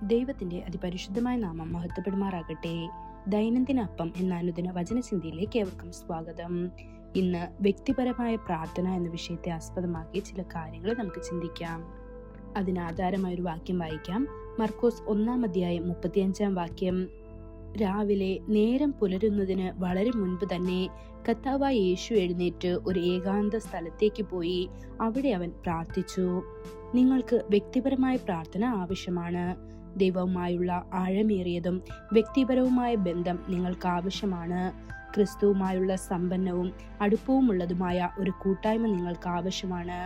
ദൈവത്തിന്റെ അതിപരിശുദ്ധമായ നാമം മഹത്വപ്പെടുമാറാകട്ടെ. ദൈനംദിന അപ്പം എന്ന അനുദിന വചനചിന്തയിലേക്ക് ഏവർക്കും സ്വാഗതം. ഇന്ന് വ്യക്തിപരമായ പ്രാർത്ഥന എന്ന വിഷയത്തെ ആസ്പദമാക്കി ചില കാര്യങ്ങൾ നമുക്ക് ചിന്തിക്കാം. അതിനാധാരമായൊരു വാക്യം വായിക്കാം. മർക്കോസ് 1:35 രാവിലെ നേരം പുലരുന്നതിന് വളരെ മുൻപ് തന്നെ കർത്താവായ യേശു എഴുന്നേറ്റ് ഒരു ഏകാന്ത സ്ഥലത്തേക്ക് പോയി അവിടെ അവൻ പ്രാർത്ഥിച്ചു. നിങ്ങൾക്ക് വ്യക്തിപരമായ പ്രാർത്ഥന ആവശ്യമാണ്. ദൈവവുമായുള്ള ആഴമേറിയതും വ്യക്തിപരവുമായ ബന്ധം നിങ്ങൾക്ക് ആവശ്യമാണ്. ക്രിസ്തുവുമായുള്ള സമ്പന്നവും അടുപ്പവുമുള്ളതുമായ ഒരു കൂട്ടായ്മ നിങ്ങൾക്ക് ആവശ്യമാണ്.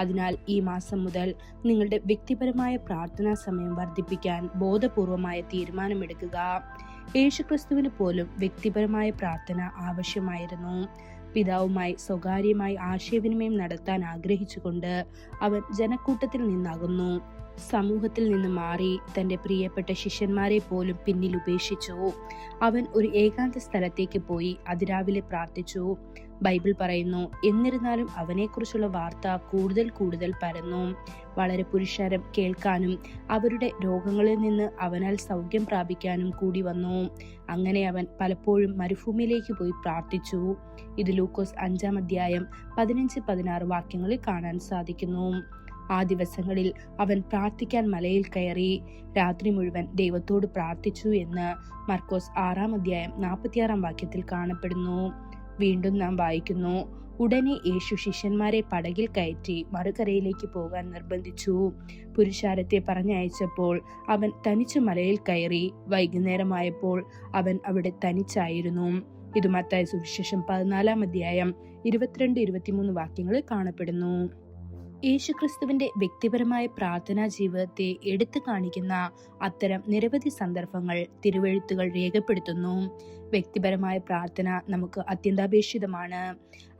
അതിനാൽ ഈ മാസം മുതൽ നിങ്ങളുടെ വ്യക്തിപരമായ പ്രാർത്ഥനാ സമയം വർദ്ധിപ്പിക്കാൻ ബോധപൂർവമായ തീരുമാനമെടുക്കുക. യേശുക്രിസ്തുവിന് പോലും വ്യക്തിപരമായ പ്രാർത്ഥന ആവശ്യമായിരുന്നു. പിതാവുമായി സ്വകാര്യമായി ആശയവിനിമയം നടത്താൻ ആഗ്രഹിച്ചുകൊണ്ട് അവൻ ജനക്കൂട്ടത്തിൽ നിന്നകന്നു. സമൂഹത്തിൽ നിന്ന് മാറി തന്റെ പ്രിയപ്പെട്ട ശിഷ്യന്മാരെ പോലും പിന്നിൽ ഉപേക്ഷിച്ചു. അവൻ ഒരു ഏകാന്ത സ്ഥലത്തേക്ക് പോയി അതിരാവിലെ പ്രാർത്ഥിച്ചു. ബൈബിൾ പറയുന്നു, എന്നിരുന്നാലും അവനെക്കുറിച്ചുള്ള വാർത്ത കൂടുതൽ പരന്നു. വളരെ പുരുഷാരം കേൾക്കാനും അവരുടെ രോഗങ്ങളിൽ നിന്ന് അവനാൽ സൗഖ്യം പ്രാപിക്കാനും കൂടി വന്നു. അങ്ങനെ അവൻ പലപ്പോഴും മരുഭൂമിയിലേക്ക് പോയി പ്രാർത്ഥിച്ചു. ഇത് ലൂക്കോസ് 5:15-16 വാക്യങ്ങളിൽ കാണാൻ സാധിക്കുന്നു. ആ ദിവസങ്ങളിൽ അവൻ പ്രാർത്ഥിക്കാൻ മലയിൽ കയറി രാത്രി മുഴുവൻ ദൈവത്തോട് പ്രാർത്ഥിച്ചു എന്ന് മർക്കോസ് 6:46 കാണപ്പെടുന്നു. വീണ്ടും നാം വായിക്കുന്നു, ഉടനെ യേശു ശിഷ്യന്മാരെ പടകിൽ കയറ്റി മറുകരയിലേക്ക് പോകാൻ നിർബന്ധിച്ചു. പുരുഷാരത്തെ പറഞ്ഞയച്ചപ്പോൾ അവൻ തനിച്ചു മലയിൽ കയറി. വൈകുന്നേരമായപ്പോൾ അവൻ അവിടെ തനിച്ചായിരുന്നു. ഇത് മത്തായി സുവിശേഷം 14:22-23 വാക്യങ്ങളിൽ കാണപ്പെടുന്നു. യേശുക്രിസ്തുവിന്റെ വ്യക്തിപരമായ പ്രാർത്ഥനാ ജീവിതത്തെ എടുത്തു കാണിക്കുന്ന അത്തരം നിരവധി സന്ദർഭങ്ങൾ തിരുവെഴുത്തുകൾ രേഖപ്പെടുത്തുന്നു. വ്യക്തിപരമായ പ്രാർത്ഥന നമുക്ക് അത്യന്താപേക്ഷിതമാണ്.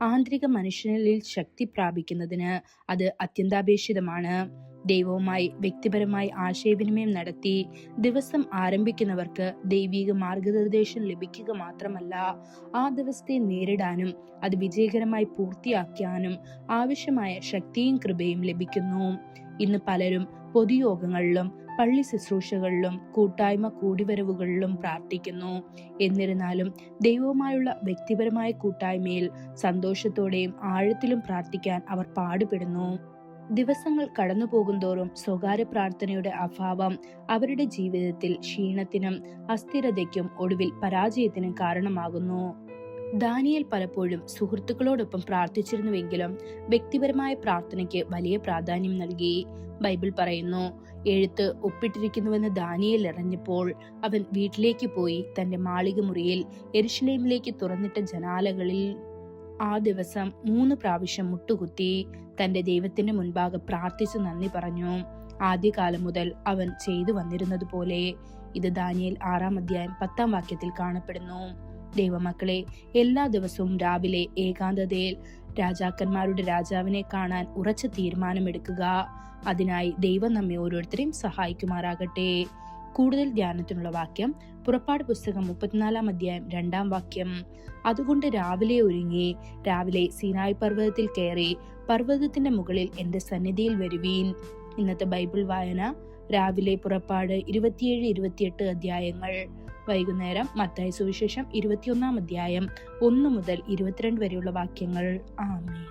ആന്തരിക മനുഷ്യനിൽ ശക്തി പ്രാപിക്കുന്നതിന് അത് അത്യന്താപേക്ഷിതമാണ്. ദൈവവുമായി വ്യക്തിപരമായി ആശയവിനിമയം നടത്തി ദിവസം ആരംഭിക്കുന്നവർക്ക് ദൈവിക മാർഗനിർദ്ദേശം ലഭിക്കുക മാത്രമല്ല, ആ ദിവസത്തെ നേരിടാനും അത് വിജയകരമായി പൂർത്തിയാക്കാനും ആവശ്യമായ ശക്തിയും കൃപയും ലഭിക്കുന്നു. ഇന്ന് പലരും പൊതുയോഗങ്ങളിലും പള്ളി ശുശ്രൂഷകളിലും കൂട്ടായ്മ കൂടിവരവുകളിലും പ്രാർത്ഥിക്കുന്നു. എന്നിരുന്നാലും ദൈവവുമായുള്ള വ്യക്തിപരമായ കൂട്ടായ്മയിൽ സന്തോഷത്തോടെയും ആഴത്തിലും പ്രാർത്ഥിക്കാൻ അവർ പാടുപെടുന്നു. ദിവസങ്ങൾ കടന്നു പോകുന്തോറും സ്വകാര്യ പ്രാർത്ഥനയുടെ അഭാവം അവരുടെ ജീവിതത്തിൽ ക്ഷീണത്തിനും അസ്ഥിരതയ്ക്കും ഒടുവിൽ പരാജയത്തിനും കാരണമാകുന്നു. ദാനിയേൽ പലപ്പോഴും സുഹൃത്തുക്കളോടൊപ്പം പ്രാർത്ഥിച്ചിരുന്നുവെങ്കിലും വ്യക്തിപരമായ പ്രാർത്ഥനയ്ക്ക് വലിയ പ്രാധാന്യം നൽകി. ബൈബിൾ പറയുന്നു, എഴുത്ത് ഒപ്പിട്ടിരിക്കുന്നുവെന്ന് ദാനിയേൽ അറിഞ്ഞപ്പോൾ അവൻ വീട്ടിലേക്ക് പോയി തന്റെ മാളിക മുറിയിൽ യെരുശലേമിലേക്ക് തുറന്നിട്ട ജനാലകളിൽ ആ ദിവസം 3 പ്രാവശ്യം മുട്ടുകുത്തി തന്റെ ദൈവത്തിന്റെ മുൻപാകെ പ്രാർത്ഥിച്ചു നന്ദി പറഞ്ഞു. ആദ്യകാലം മുതൽ അവൻ ചെയ്തു വന്നിരുന്നത് പോലെ. ഇത് ദാനിയേൽ 6:10 കാണപ്പെടുന്നു. ദൈവമക്കളെ, എല്ലാ ദിവസവും രാവിലെ ഏകാന്തതയിൽ രാജാക്കന്മാരുടെ രാജാവിനെ കാണാൻ ഉറച്ച തീരുമാനമെടുക്കുക. അതിനായി ദൈവം നമ്മെ ഓരോരുത്തരെയും സഹായിക്കുമാറാകട്ടെ. കൂടുതൽ ധ്യാനത്തിനുള്ള വാക്യം പുറപ്പാട് പുസ്തകം 34:2 അതുകൊണ്ട് രാവിലെ ഒരുങ്ങി രാവിലെ സീനായി പർവ്വതത്തിൽ കയറി പർവ്വതത്തിന്റെ മുകളിൽ എന്റെ സന്നിധിയിൽ വരുവീൻ. ഇന്നത്തെ ബൈബിൾ വായന രാവിലെ പുറപ്പാട് 27-28 അധ്യായങ്ങൾ. വൈകുന്നേരം മത്തായി സുവിശേഷം 21 1-22 വരെയുള്ള വാക്യങ്ങൾ. ആമേൻ.